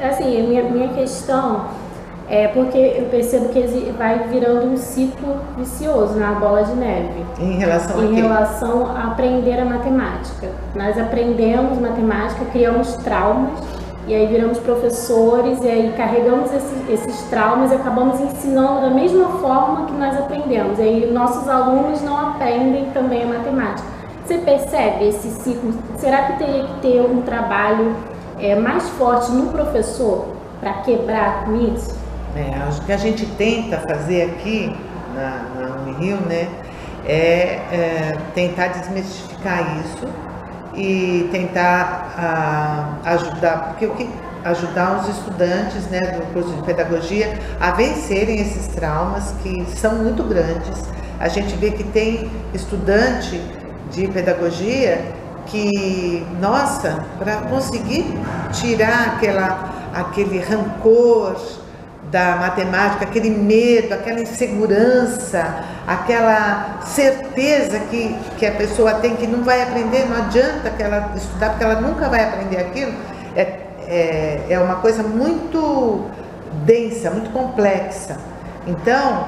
Assim, a minha questão é porque eu percebo que vai virando um ciclo vicioso na bola de neve. Em relação a Em quê? relação a aprender a matemática. Nós aprendemos matemática, criamos traumas, e aí viramos professores, e aí carregamos esses traumas e acabamos ensinando da mesma forma que nós aprendemos. E aí nossos alunos não aprendem também a matemática. Você percebe esse ciclo? Será que teria que ter um trabalho mais forte no professor para quebrar com isso? O que a gente tenta fazer aqui na Unirio, né, tentar desmistificar isso e tentar ajudar, ajudar os estudantes, né, do curso de pedagogia a vencerem esses traumas que são muito grandes. A gente vê que tem estudante de pedagogia que, nossa, para conseguir tirar aquele rancor da matemática, aquele medo, aquela insegurança, aquela certeza que a pessoa tem que não vai aprender, não adianta que ela estudar, porque ela nunca vai aprender aquilo, é uma coisa muito densa, muito complexa. Então,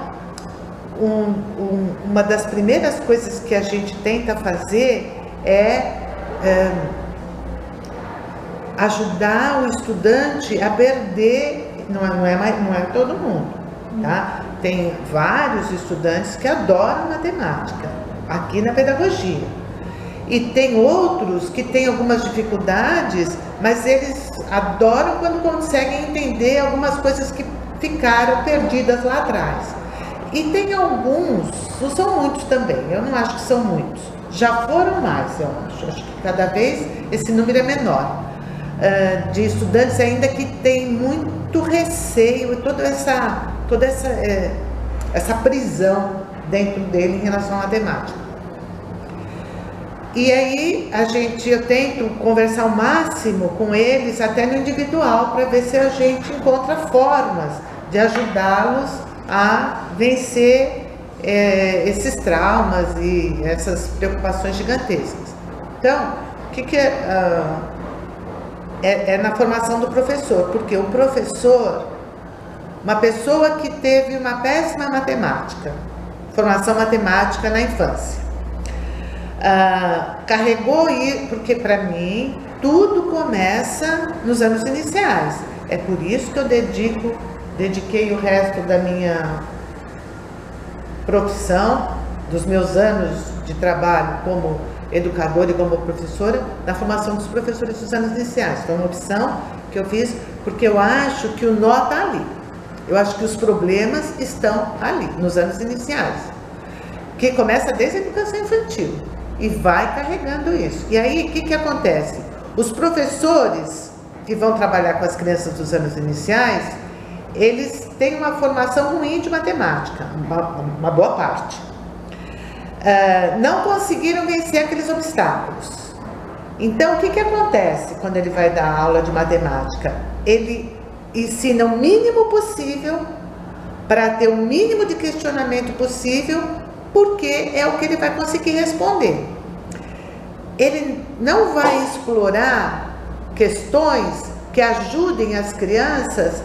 uma das primeiras coisas que a gente tenta fazer é ajudar o estudante a perder. Não é todo mundo, tá? Tem vários estudantes que adoram matemática aqui na pedagogia. E tem outros que têm algumas dificuldades, mas eles adoram quando conseguem entender algumas coisas que ficaram perdidas lá atrás. E tem alguns, não são muitos também, eu não acho que são muitos, já foram mais, eu acho que cada vez esse número é menor, de estudantes ainda que têm muito receio e toda essa prisão dentro dele em relação à matemática. E aí eu tento conversar ao máximo com eles, até no individual, para ver se a gente encontra formas de ajudá-los a vencer esses traumas e essas preocupações gigantescas. Então, o que é na formação do professor, porque o professor, uma pessoa que teve uma péssima matemática, formação matemática na infância, carregou isso, porque para mim tudo começa nos anos iniciais. É por isso que eu dediquei o resto da minha profissão, dos meus anos de trabalho como educadora e como professora, na formação dos professores dos anos iniciais. Foi uma opção que eu fiz porque eu acho que o nó está ali. Eu acho que os problemas estão ali, nos anos iniciais, que começa desde a educação infantil e vai carregando isso. E aí, o que acontece? Os professores que vão trabalhar com as crianças dos anos iniciais, eles têm uma formação ruim de matemática, uma boa parte. Não conseguiram vencer aqueles obstáculos. Então, o que acontece quando ele vai dar aula de matemática? Ele ensina o mínimo possível para ter o mínimo de questionamento possível, porque é o que ele vai conseguir responder. Ele não vai explorar questões que ajudem as crianças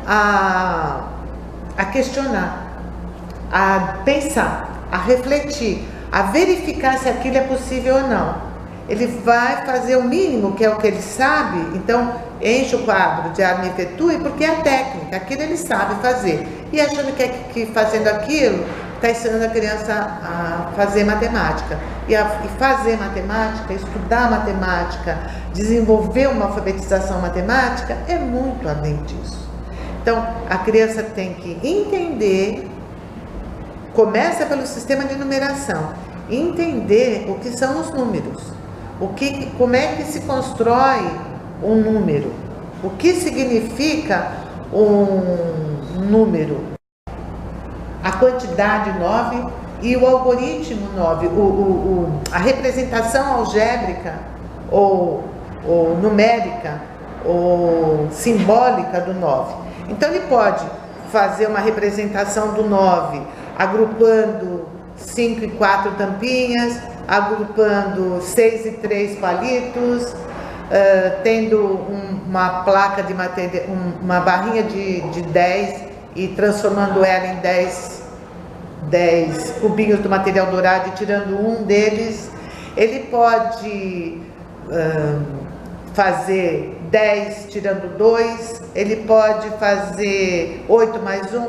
a questionar, a pensar, a refletir, a verificar se aquilo é possível ou não. Ele vai fazer o mínimo, que é o que ele sabe, então enche o quadro de arma e efetue, porque é a técnica, aquilo ele sabe fazer. E achando que fazendo aquilo, está ensinando a criança a fazer matemática. E fazer matemática, estudar matemática, desenvolver uma alfabetização matemática, é muito além disso. Então, a criança tem que entender, começa pelo sistema de numeração, entender o que são os números, como é que se constrói um número, o que significa um número, a quantidade 9 e o algoritmo 9, a representação algébrica ou numérica ou simbólica do 9. Então ele pode fazer uma representação do 9 agrupando 5 e 4 tampinhas, agrupando 6 e 3 palitos, tendo uma placa de material, uma barrinha de 10 e transformando ela em 10 cubinhos do material dourado e tirando um deles. Ele pode fazer 10 tirando 2, ele pode fazer 8 mais 1.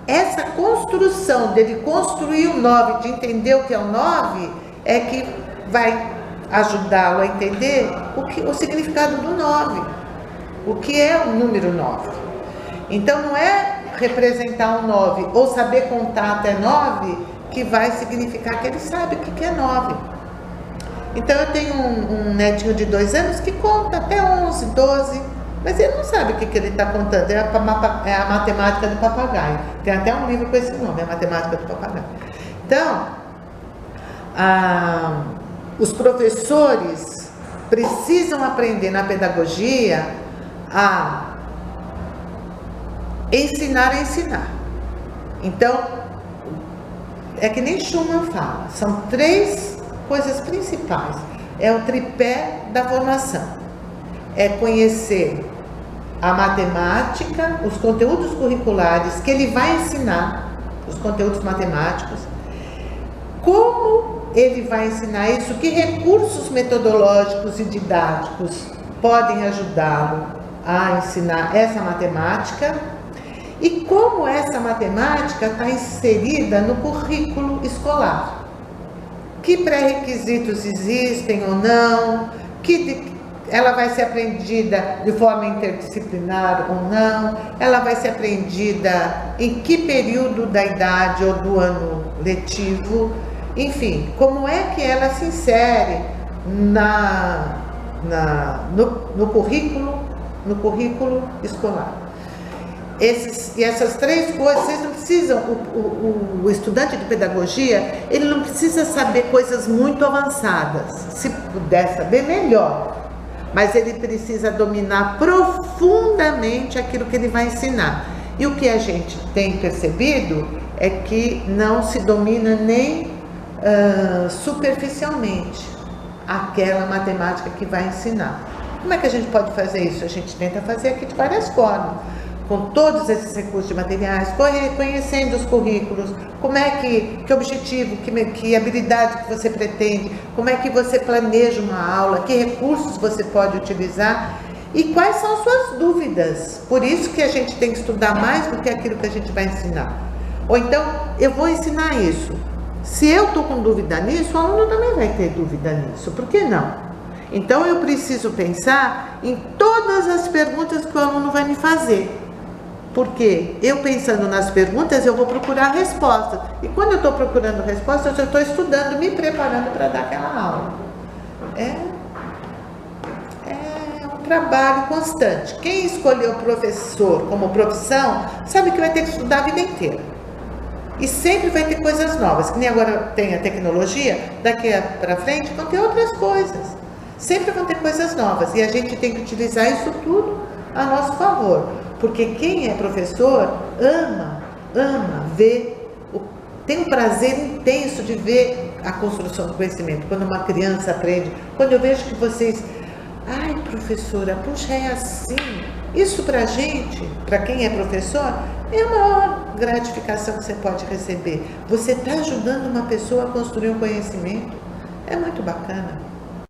Essa construção dele construir o 9, de entender o que é o 9, é que vai ajudá-lo a entender o significado do 9, o que é o número 9. Então não é representar um 9 ou saber contar até 9 que vai significar que ele sabe o que é 9. Então eu tenho um netinho de 2 anos que conta até 11, 12, mas ele não sabe o que ele está contando, é a matemática do papagaio. Tem até um livro com esse nome, a matemática do papagaio. Então, os professores precisam aprender na pedagogia a ensinar a ensinar. Então, é que nem Schumann fala, são 3 coisas principais. É o tripé da formação. É conhecer a matemática, os conteúdos curriculares que ele vai ensinar, os conteúdos matemáticos, como ele vai ensinar isso, que recursos metodológicos e didáticos podem ajudá-lo a ensinar essa matemática e como essa matemática está inserida no currículo escolar. Que pré-requisitos existem ou não, ela vai ser aprendida de forma interdisciplinar ou não, ela vai ser aprendida em que período da idade ou do ano letivo, enfim, como é que ela se insere no currículo escolar. Essas 3 coisas, vocês não precisam, o estudante de pedagogia, ele não precisa saber coisas muito avançadas, se puder saber, melhor, mas ele precisa dominar profundamente aquilo que ele vai ensinar. E o que a gente tem percebido é que não se domina nem superficialmente aquela matemática que vai ensinar. Como é que a gente pode fazer isso? A gente tenta fazer aqui de várias formas, com todos esses recursos de materiais, conhecendo os currículos, como é que objetivo, que habilidade que você pretende, como é que você planeja uma aula, que recursos você pode utilizar e quais são as suas dúvidas. Por isso que a gente tem que estudar mais do que aquilo que a gente vai ensinar. Ou então, eu vou ensinar isso. Se eu estou com dúvida nisso, o aluno também vai ter dúvida nisso. Por que não? Então, eu preciso pensar em todas as perguntas que o aluno vai me fazer. Porque eu pensando nas perguntas, eu vou procurar respostas. E quando eu estou procurando respostas, eu estou estudando, me preparando para dar aquela aula. É um trabalho constante. Quem escolheu o professor como profissão, sabe que vai ter que estudar a vida inteira. E sempre vai ter coisas novas. Que nem agora tem a tecnologia, daqui para frente vão ter outras coisas. Sempre vão ter coisas novas. E a gente tem que utilizar isso tudo a nosso favor. Porque quem é professor ama ver, tem um prazer intenso de ver a construção do conhecimento. Quando uma criança aprende, quando eu vejo que vocês, ai professora, puxa, é assim. Isso pra gente, para quem é professor, é a maior gratificação que você pode receber. Você está ajudando uma pessoa a construir um conhecimento. É muito bacana.